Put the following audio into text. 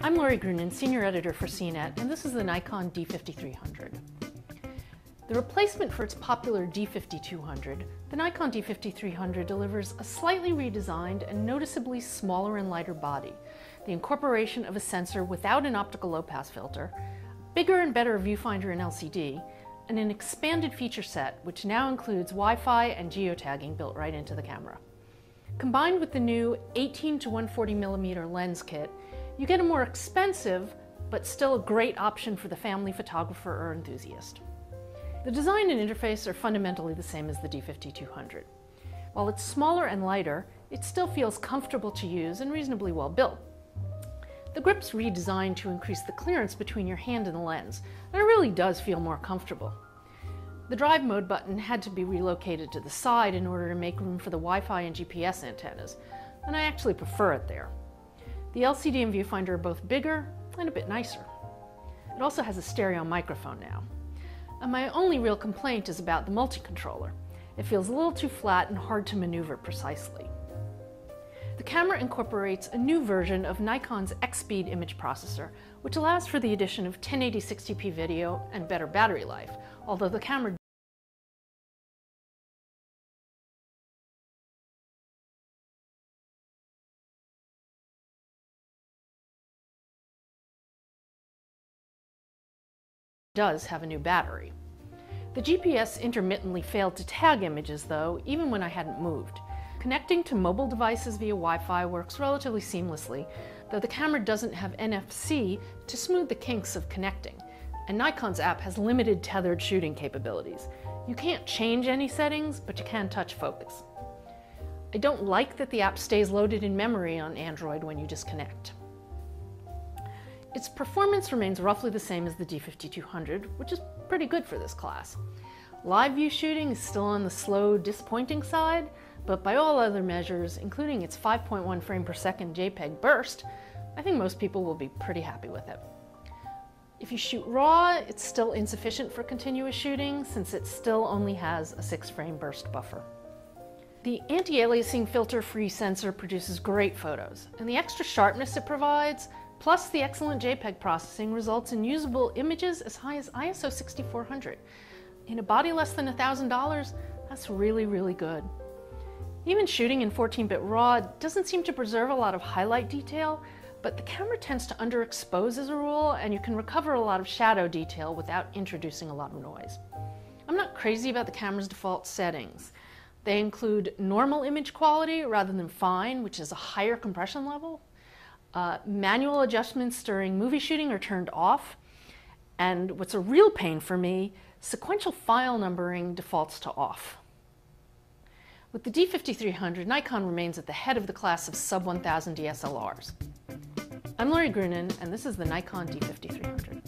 I'm Lori Grunin, Senior Editor for CNET, and this is the Nikon D5300. The replacement for its popular D5200, the Nikon D5300 delivers a slightly redesigned and noticeably smaller and lighter body, the incorporation of a sensor without an optical low-pass filter, bigger and better viewfinder and LCD, and an expanded feature set which now includes Wi-Fi and geotagging built right into the camera. Combined with the new 18 to 140mm lens kit, you get a more expensive, but still a great option for the family photographer or enthusiast. The design and interface are fundamentally the same as the D5200. While it's smaller and lighter, it still feels comfortable to use and reasonably well built. The grip's redesigned to increase the clearance between your hand and the lens, and it really does feel more comfortable. The drive mode button had to be relocated to the side in order to make room for the Wi-Fi and GPS antennas, and I actually prefer it there. The LCD and viewfinder are both bigger and a bit nicer. It also has a stereo microphone now. And my only real complaint is about the multi-controller. It feels a little too flat and hard to maneuver precisely. The camera incorporates a new version of Nikon's X-Speed image processor, which allows for the addition of 1080 60p video and better battery life, although the camera does have a new battery. The GPS intermittently failed to tag images though, even when I hadn't moved. Connecting to mobile devices via Wi-Fi works relatively seamlessly, though the camera doesn't have NFC to smooth the kinks of connecting, and Nikon's app has limited tethered shooting capabilities. You can't change any settings, but you can touch focus. I don't like that the app stays loaded in memory on Android when you disconnect. Its performance remains roughly the same as the D5200, which is pretty good for this class. Live view shooting is still on the slow, disappointing side, but by all other measures, including its 5.1 frame per second JPEG burst, I think most people will be pretty happy with it. If you shoot RAW, it's still insufficient for continuous shooting since it still only has a 6 frame burst buffer. The anti-aliasing filter-free sensor produces great photos, and the extra sharpness it provides, plus the excellent JPEG processing, results in usable images as high as ISO 6400. In a body less than $1,000, that's really, really good. Even shooting in 14-bit RAW doesn't seem to preserve a lot of highlight detail, but the camera tends to underexpose as a rule, and you can recover a lot of shadow detail without introducing a lot of noise. I'm not crazy about the camera's default settings. They include normal image quality rather than fine, which is a higher compression level. Manual adjustments during movie shooting are turned off, and what's a real pain for me, sequential file numbering defaults to off. With the D5300, Nikon remains at the head of the class of sub-1000 DSLRs. I'm Lori Grunin, and this is the Nikon D5300.